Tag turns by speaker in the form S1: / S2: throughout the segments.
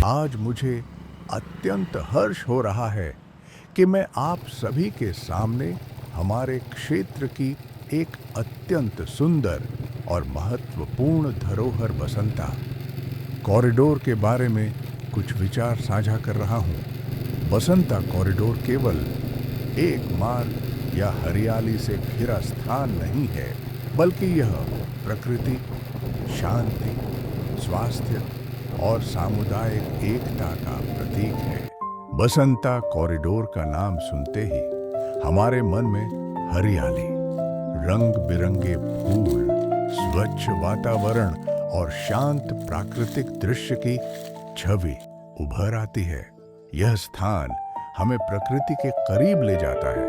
S1: आज मुझे अत्यंत हर्ष हो रहा है कि मैं आप सभी के सामने हमारे क्षेत्र की एक अत्यंत सुंदर और महत्वपूर्ण धरोहर बसंता कॉरिडोर के बारे में कुछ विचार साझा कर रहा हूँ। बसंता कॉरिडोर केवल एक मार्ग या हरियाली से घिरा स्थान नहीं है, बल्कि यह प्रकृति, शांति, स्वास्थ्य और सामुदायिक एकता का प्रतीक है। बसंता कॉरिडोर का नाम सुनते ही हमारे मन में हरियाली, रंग बिरंगे फूल, स्वच्छ वातावरण और शांत प्राकृतिक दृश्य की छवि उभर आती है। यह स्थान हमें प्रकृति के करीब ले जाता है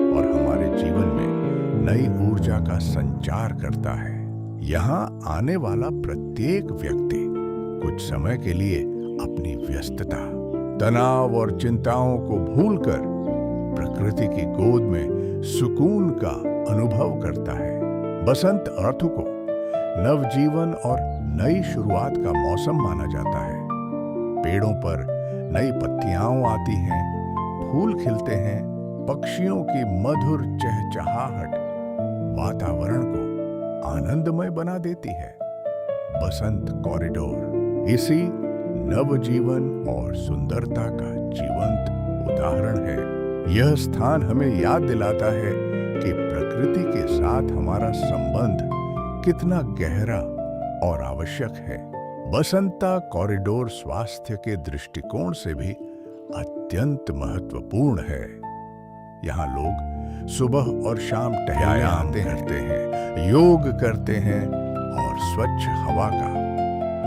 S1: और हमारे जीवन में नई ऊर्जा का संचार करता है। यहाँ आने वाला प्रत्येक व्यक्ति कुछ समय के लिए अपनी व्यस्तता, तनाव और चिंताओं को भूलकर प्रकृति की गोद में सुकून का अनुभव करता है। बसंत अर्थ को नवजीवन और नई शुरुआत का मौसम माना जाता है। पेड़ों पर नई पत्तियां आती हैं, फूल खिलते हैं, पक्षियों की मधुर चहचहाहट वातावरण को आनंदमय बना देती है। बसंत कॉरिडोर इसी नवजीवन और सुंदरता का जीवंत उदाहरण है। यह स्थान हमें याद दिलाता है कि प्रकृति के साथ हमारा संबंध कितना गहरा और आवश्यक है। बसंता कॉरिडोर स्वास्थ्य के दृष्टिकोण से भी अत्यंत महत्वपूर्ण है। यहाँ लोग सुबह और शाम व्यायाम करते हैं, योग करते हैं और स्वच्छ हवा का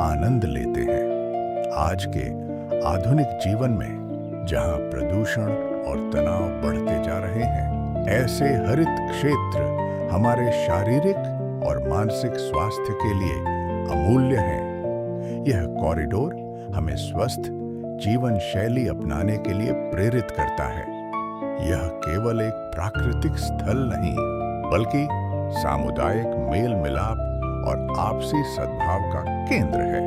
S1: आनंद लेते हैं। आज के आधुनिक जीवन में जहाँ प्रदूषण और तनाव बढ़ते जा रहे हैं, ऐसे हरित क्षेत्र हमारे शारीरिक और मानसिक स्वास्थ्य के लिए अमूल्य हैं। यह कॉरिडोर हमें स्वस्थ जीवन शैली अपनाने के लिए प्रेरित करता है। यह केवल एक प्राकृतिक स्थल नहीं, बल्कि सामुदायिक मेल मिलाप और आपसी सद्भाव का केंद्र है।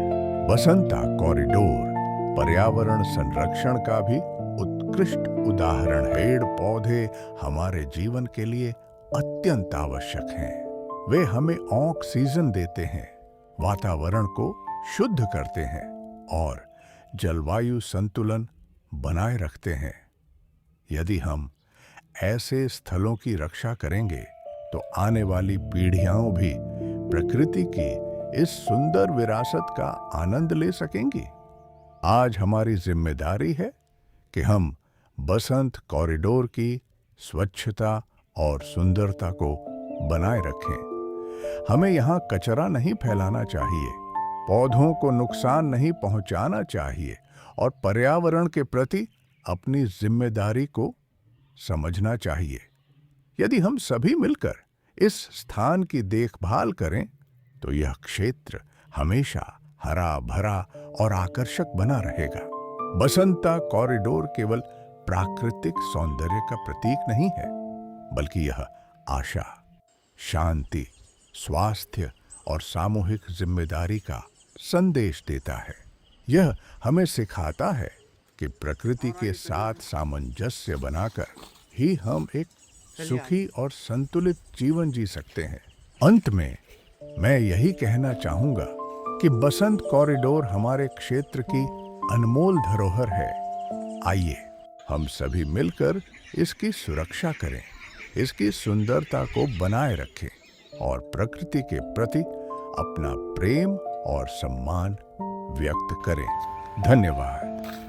S1: बसंता कॉरिडोर पर्यावरण संरक्षण का भी उत्कृष्ट उदाहरण है। पेड़ पौधे हमारे जीवन के लिए अत्यंत आवश्यक हैं। वे हमें ऑक्सीजन देते हैं, वातावरण को शुद्ध करते हैं और जलवायु संतुलन बनाए रखते हैं। यदि हम ऐसे स्थलों की रक्षा करेंगे तो आने वाली पीढ़ियां भी प्रकृति की इस सुंदर विरासत का आनंद ले सकेंगी। आज हमारी जिम्मेदारी है कि हम बसंत कॉरिडोर की स्वच्छता और सुंदरता को बनाए रखें। हमें यहाँ कचरा नहीं फैलाना चाहिए, पौधों को नुकसान नहीं पहुंचाना चाहिए और पर्यावरण के प्रति अपनी जिम्मेदारी को समझना चाहिए। यदि हम सभी मिलकर इस स्थान की देखभाल करें तो यह क्षेत्र हमेशा हरा भरा और आकर्षक बना रहेगा। बसंता कॉरिडोर केवल प्राकृतिक सौंदर्य का प्रतीक नहीं है, बल्कि यह आशा, शांति, स्वास्थ्य और सामूहिक जिम्मेदारी का संदेश देता है। यह हमें सिखाता है कि प्रकृति के साथ सामंजस्य बनाकर ही हम एक सुखी और संतुलित जीवन जी सकते हैं। अंत में मैं यही कहना चाहूंगा कि बसंत कॉरिडोर हमारे क्षेत्र की अनमोल धरोहर है। आइए हम सभी मिलकर इसकी सुरक्षा करें, इसकी सुंदरता को बनाए रखें और प्रकृति के प्रति अपना प्रेम और सम्मान व्यक्त करें। धन्यवाद।